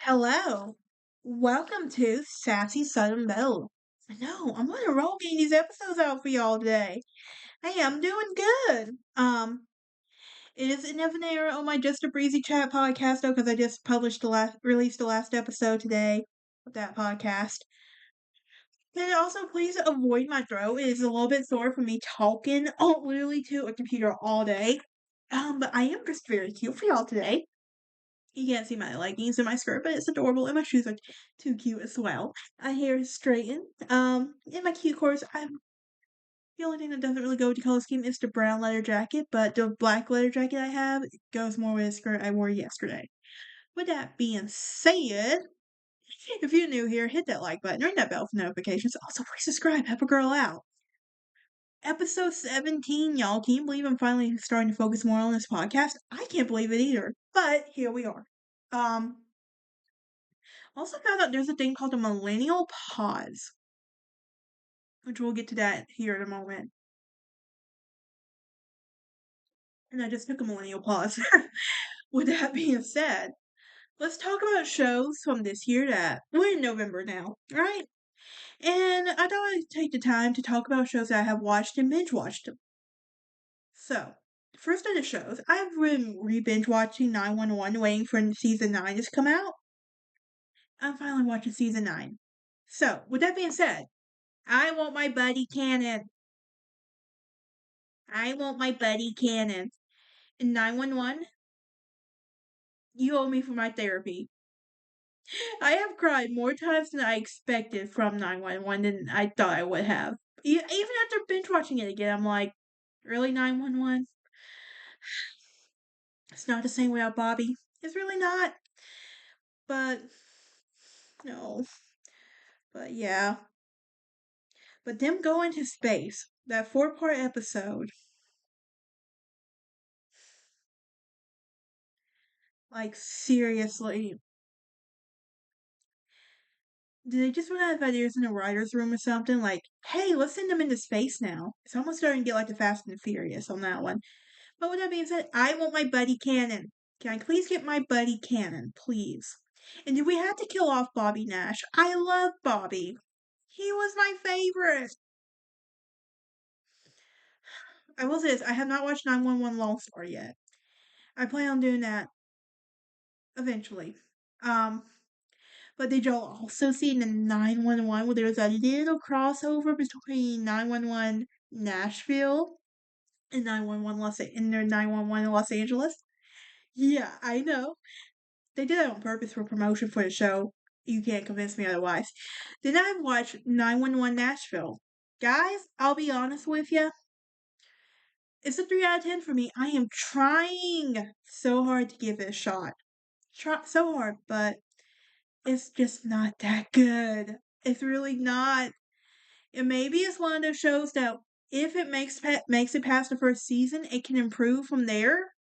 Hello. Welcome to Sassy Southern Belle. I know, I'm on a roll getting these episodes out for y'all today. Hey, I'm doing good. It is an error on my Just a Breezy Chat podcast though, because I just released the last episode today of that podcast. And also, please avoid my throat. It is a little bit sore from me talking literally to a computer all day. But I am just very cute for y'all today. You can't see my leggings and my skirt, but it's adorable, and my shoes are too cute as well. My hair is straightened. In my cute course, the only thing that doesn't really go with the color scheme is the brown leather jacket, but the black leather jacket I have goes more with the skirt I wore yesterday. With that being said, if you're new here, hit that like button, ring that bell for notifications. Also, please subscribe, help a girl out. Episode 17, y'all. Can you believe I'm finally starting to focus more on this podcast? I can't believe it either, but here we are. Also found out there's a thing called a millennial pause, which we'll get to that here in a moment. And I just took a millennial pause. With that being said, let's talk about shows from this year that we're in November now, right? And I thought I'd take the time to talk about shows that I have watched and binge watched them. So, first of the shows, I've been re-binge watching 911 waiting for season 9 to come out. I'm finally watching season 9. So, with that being said, I want my buddy Cannon. I want my buddy Cannon. In 911, you owe me for my therapy. I have cried more times than I expected from 911 than I thought I would have. Even after binge watching it again, I'm like, really 911? It's not the same without Bobby. It's really not. But, no. But yeah. But them going to space, that 4-part episode, like, seriously. Do they just run out of ideas in the writer's room or something? Like, hey, let's send them into space now. It's almost starting to get like the Fast and the Furious on that one. But with that being said, I want my buddy Cannon. Can I please get my buddy Cannon, please? And do we have to kill off Bobby Nash? I love Bobby. He was my favorite. I will say this, I have not watched 911 Lone Star yet. I plan on doing that eventually. Um, but did y'all also see in the 911 where there was a little crossover between 911 Nashville and 911 Los Angeles? Yeah, I know. They did that on purpose for promotion for the show. You can't convince me otherwise. Then I watched 911 Nashville. Guys, I'll be honest with you. It's a 3 out of 10 for me. I am trying so hard to give it a shot. Try so hard, but it's just not that good. It's really not. And maybe it's one of those shows that if it makes it past the first season, it can improve from there.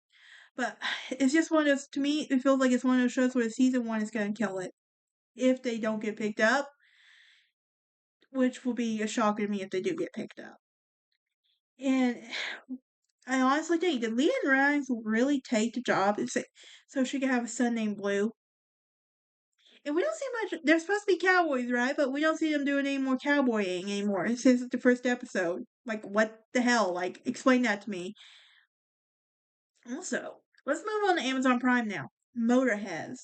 But it's just one of those. To me, it feels like it's one of those shows where season 1 is going to kill it if they don't get picked up, which will be a shocker to me if they do get picked up. And I honestly think did Leanne Rimes really take the job so she could have a son named Blue? And we don't see much. They're supposed to be cowboys, right? But we don't see them doing any more cowboying anymore since the first episode. Like, what the hell? Like, explain that to me. Also, let's move on to Amazon Prime now. Motorheads.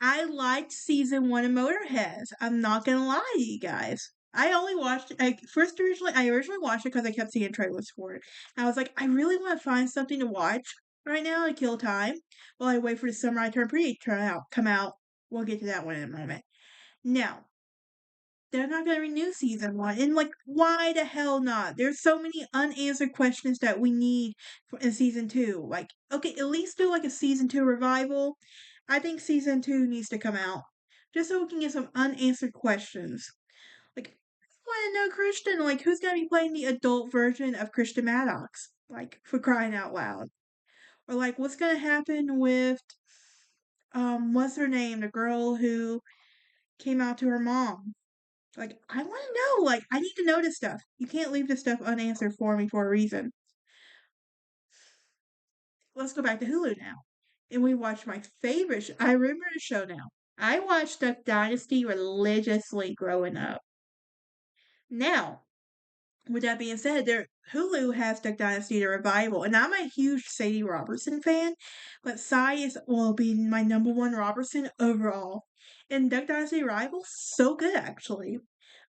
I liked season 1 of Motorheads. I'm not gonna lie to you guys. I only watched. I originally watched it because I kept seeing trailers for it. And I was like, I really want to find something to watch right now to kill time while I wait for the Summer I Turn Pretty to come out. We'll get to that one in a moment. Now, they're not going to renew season 1. And, like, why the hell not? There's so many unanswered questions that we need in season 2. Like, okay, at least do, like, a season 2 revival. I think season 2 needs to come out. Just so we can get some unanswered questions. Like, I want to know Christian. Like, who's going to be playing the adult version of Christian Maddox? Like, for crying out loud. Or, like, what's going to happen with, what's her name? The girl who came out to her mom. Like, I want to know. Like, I need to know this stuff. You can't leave this stuff unanswered for me for a reason. Let's go back to Hulu now. and we watched my favorite. I remember the show now. I watched Duck Dynasty religiously growing up. Now, with that being said, there Hulu has Duck Dynasty the revival, and I'm a huge Sadie Robertson fan, but Cy is will be my number one Robertson overall. And Duck Dynasty Revival, so good actually.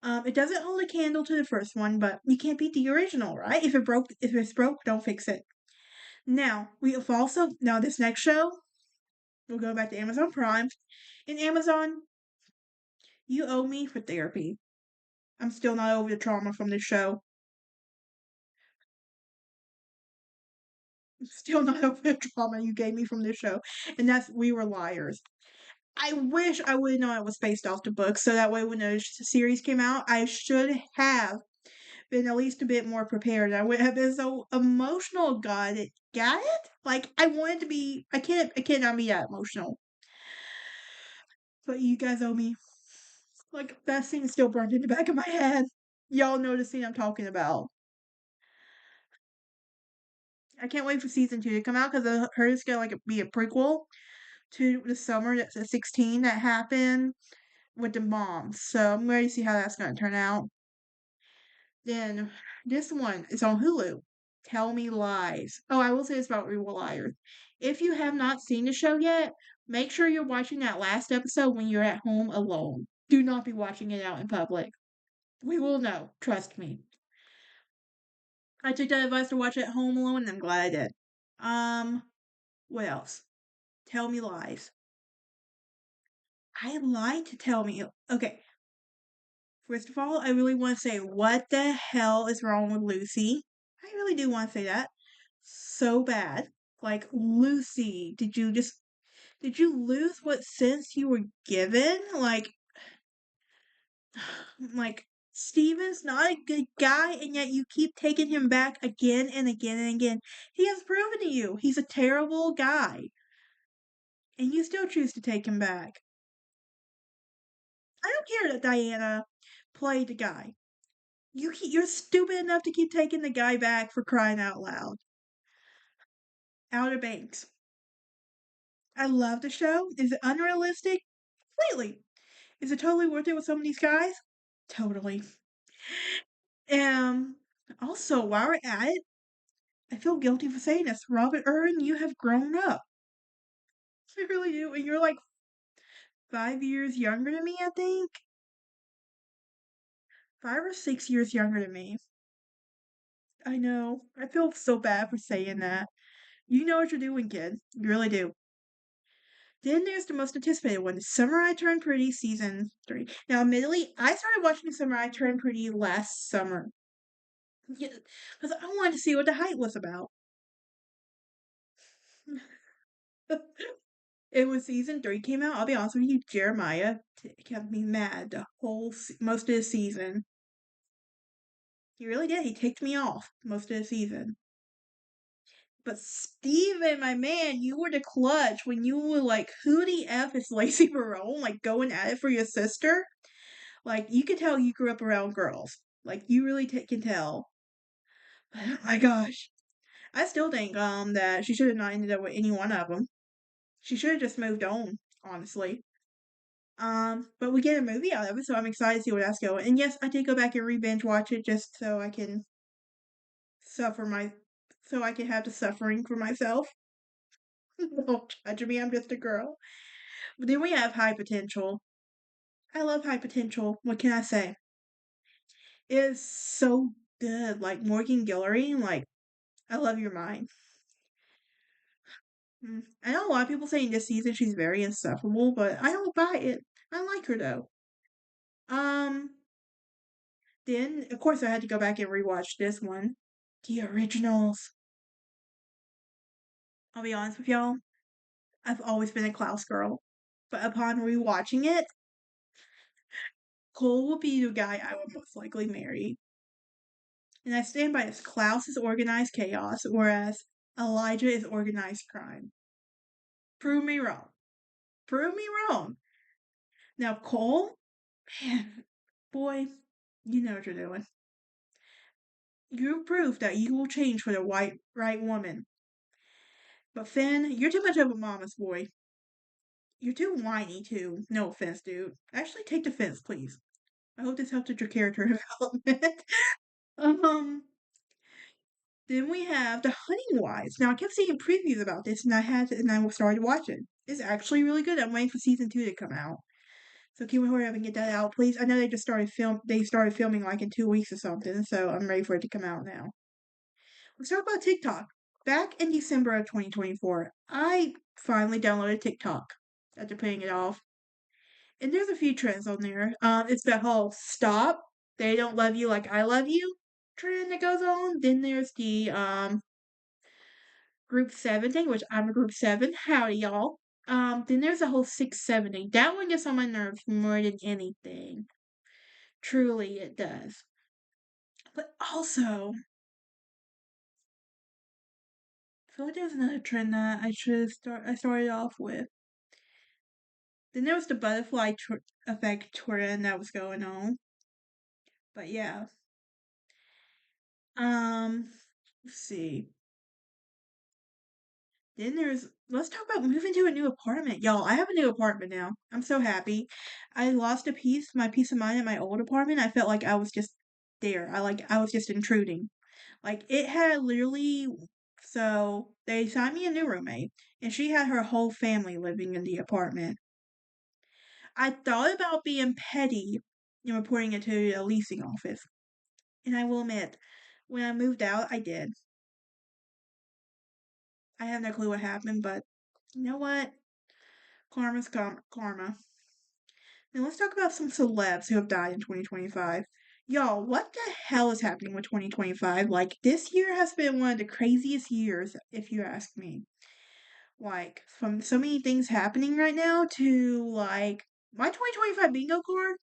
It doesn't hold a candle to the first one, but you can't beat the original, right? If it's broke, don't fix it. Now we have also now this next show, we'll go back to Amazon Prime. In Amazon, you owe me for therapy. I'm still not over the trauma from this show. Still not over the trauma you gave me from this show, and that's We Were Liars. I wish I would have known it was based off the book, so that way when the series came out, I should have been at least a bit more prepared. I would have been so emotional. Got it? Like I wanted to be. I cannot be that emotional. But you guys owe me. Like that scene is still burned in the back of my head. Y'all know the scene I'm talking about. I can't wait for season 2 to come out because I heard it's gonna like be a prequel to the summer that's at 16 that happened with the mom. So I'm ready to see how that's gonna turn out. Then this one is on Hulu. Tell Me Lies. Oh, I will say this about We Were Liars. If you have not seen the show yet, make sure you're watching that last episode when you're at home alone. Do not be watching it out in public. We will know. Trust me. I took that advice to watch it at home alone, and I'm glad I did. Um, what else? Tell Me Lies. I lied to tell me. Okay, first of all, I really want to say, what the hell is wrong with Lucy? I really do want to say that. So bad. Like, Lucy, did you lose what sense you were given? Like, Steven's not a good guy, and yet you keep taking him back again and again and again. He has proven to you he's a terrible guy, and you still choose to take him back. I don't care that Diana played the guy. You're stupid enough to keep taking the guy back for crying out loud. Outer Banks. I love the show. Is it unrealistic? Completely. Is it totally worth it with some of these guys? Totally. Um. Also, while we're at it, I feel guilty for saying this. Robert Irwin, you have grown up. I really do. And you're like 5 years younger than me, I think. 5 or 6 years younger than me. I know. I feel so bad for saying that. You know what you're doing, kid. You really do. Then there's the most anticipated one, Summer I Turned Pretty season 3. Now, admittedly, I started watching Summer I Turned Pretty last summer. Because I wanted to see what the hype was about. It was season 3 came out. I'll be honest with you, Jeremiah kept me mad the most of the season. He really did. He ticked me off most of the season. But Steven, my man, you were the clutch when you were like, who the F is Lacey Barone? Like going at it for your sister? Like you could tell you grew up around girls. Like you really can tell. But oh my gosh. I still think that she should have not ended up with any one of them. She should have just moved on, honestly. But we get a movie out of it, so I'm excited to see where that's going. And yes, I did go back and re-binge watch it just so I can suffer my, so I can have the suffering for myself. Don't judge me, I'm just a girl. But then we have High Potential. I love High Potential. What can I say? It is so good. Like Morgan Guillory, like I love your mind. I know a lot of people saying this season she's very insufferable, but I don't buy it. I like her though. Um, then of course I had to go back and rewatch this one, the originals. I'll be honest with y'all, I've always been a Klaus girl, but upon rewatching it, Cole will be the guy I would most likely marry. And I stand by this. Klaus is organized chaos, whereas Elijah is organized crime. Prove me wrong. Prove me wrong. Now Cole, man, boy, you know what you're doing. You prove that you will change for the right woman. But Finn, you're too much of a mama's boy. You're too whiny too. No offense, dude. Actually, take defense, please. I hope this helped with your character development. um, then we have the Hunting Wives. Now I kept seeing previews about this, and I started watching. It's actually really good. I'm waiting for season 2 to come out. So can we hurry up and get that out, please? I know they just started film. They started filming like in 2 weeks or something. So I'm ready for it to come out now. Let's talk about TikTok. Back in December of 2024, I finally downloaded TikTok after putting it off. And there's a few trends on there. It's that whole stop, they don't love you like I love you trend that goes on. Then there's the group 7 thing, which I'm a group 7. Howdy, y'all. Then there's the whole 670. That one gets on my nerves more than anything. Truly, it does. But also, I feel like there's another trend that I started off with. Then there was the butterfly effect trend that was going on. But yeah. Um, let's see. Then let's talk about moving to a new apartment. Y'all, I have a new apartment now. I'm so happy. I lost my peace of mind in my old apartment. I felt like I was just there. I was just intruding. Like it had literally so they assigned me a new roommate and she had her whole family living in the apartment. I thought about being petty and reporting it to a leasing office. And I will admit, when I moved out, I did. I have no clue what happened, but you know what? Karma's karma. Now let's talk about some celebs who have died in 2025. Y'all, what the hell is happening with 2025? Like, this year has been one of the craziest years, if you ask me. Like, from so many things happening right now to, like, my 2025 bingo card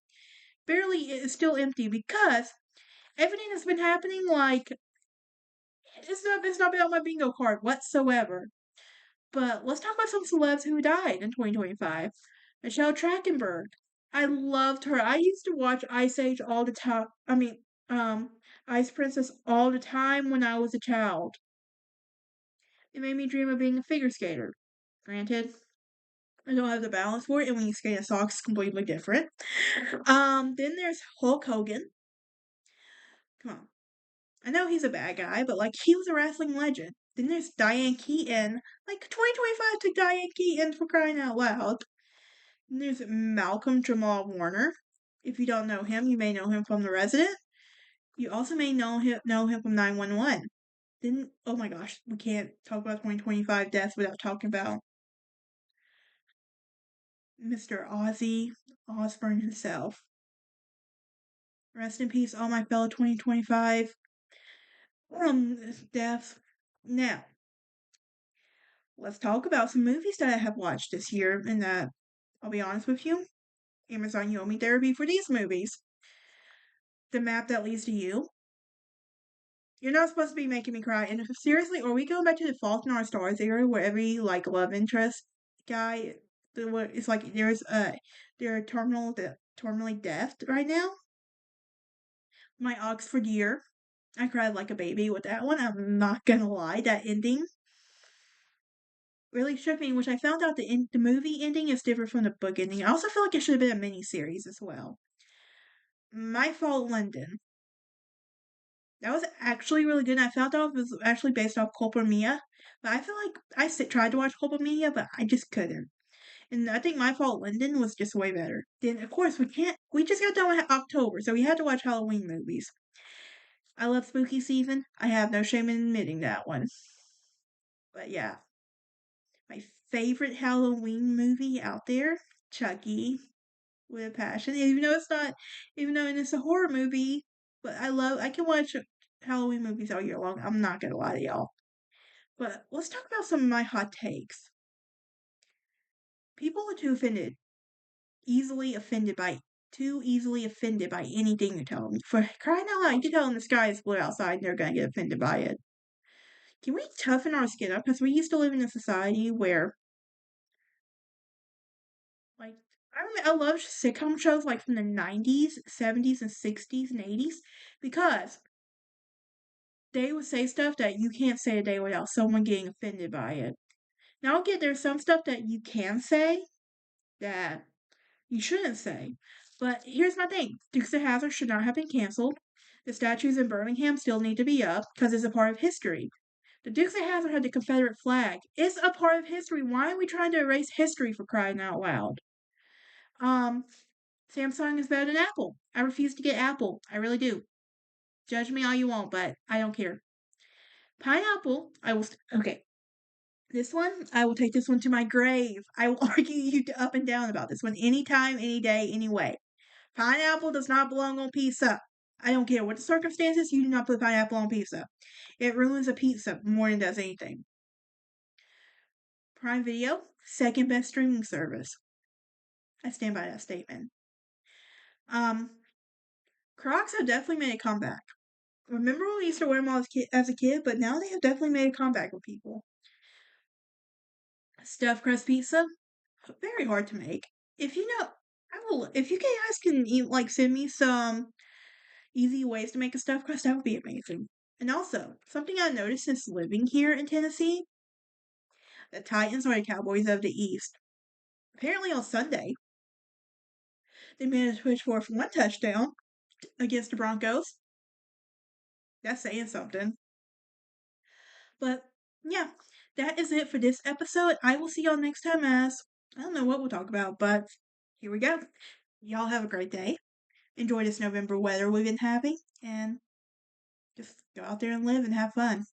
barely is still empty because everything that's been happening, like, it's not been on my bingo card whatsoever. But let's talk about some celebs who died in 2025. Michelle Trachtenberg. I loved her. I used to watch Ice Age all the time. Ice Princess all the time when I was a child. It made me dream of being a figure skater. Granted, I don't have the balance for it, and when you skate in socks, it's completely different. Then there's Hulk Hogan. Come on. I know he's a bad guy, but like he was a wrestling legend. Then there's Diane Keaton. Like 2025 took Diane Keaton for crying out loud. Then there's Malcolm Jamal Warner. If you don't know him, you may know him from The Resident. You also may know him from 911. Then oh my gosh, we can't talk about 2025 deaths without talking about Mr. Ozzy Osbourne himself. Rest in peace, all my fellow 2025 deaths. Now, let's talk about some movies that I have watched this year, and that I'll be honest with you, Amazon, you owe me therapy for these movies. The Map That Leads to You. You're not supposed to be making me cry. And seriously, are we going back to the Fault in Our Stars era where every like love interest guy, it's like they're terminally deaf right now? My Oxford Year. I cried like a baby with that one. I'm not gonna lie, that ending really shook me. Which I found out the movie ending is different from the book ending. I also feel like it should have been a mini series as well. My Fault London. That was actually really good. I found out it was actually based off Culpa Mia, but I feel like tried to watch Culpa Mia, but I just couldn't. And I think My Fault London was just way better. Then of course we can't. We just got done with October, so we had to watch Halloween movies. I love spooky season. I have no shame in admitting that one. But yeah, my favorite Halloween movie out there, Chucky, with a passion. Even though it's a horror movie, but I can watch Halloween movies all year long. I'm not gonna lie to y'all. But let's talk about some of my hot takes. People are too easily offended by anything you tell them. For crying out loud, you can tell them the sky is blue outside and they're gonna get offended by it. Can we toughen our skin up? Because we used to live in a society where, like, I love sitcom shows like from the 90s, 70s, and 60s and 80s because they would say stuff that you can't say today without someone getting offended by it. Now, again, there's some stuff that you can say that you shouldn't say. But here's my thing: Dukes of Hazzard should not have been canceled. The statues in Birmingham still need to be up because it's a part of history. The Dukes of Hazzard had the Confederate flag. It's a part of history. Why are we trying to erase history for crying out loud? Um, Samsung is better than Apple. I refuse to get Apple. I really do. Judge me all you want, but I don't care. Pineapple, I will. Okay, this one, I will take this one to my grave. I will argue you up and down about this one anytime, any day, any way. Pineapple does not belong on pizza. I don't care what the circumstances, you do not put pineapple on pizza. It ruins a pizza more than it does anything. Prime Video, second best streaming service. I stand by that statement. Um, Crocs have definitely made a comeback. Remember when we used to wear them all as a kid, but now they have definitely made a comeback with people. Stuffed crust pizza, very hard to make. If you know, I will. If you guys can send me some easy ways to make a stuffed crust, that would be amazing. And also, something I noticed since living here in Tennessee, the Titans are the Cowboys of the East. Apparently on Sunday, they managed to push forth one touchdown against the Broncos. That's saying something. But yeah, that is it for this episode. I will see y'all next time as I don't know what we'll talk about, but here we go. Y'all have a great day. Enjoy this November weather we've been having and just go out there and live and have fun.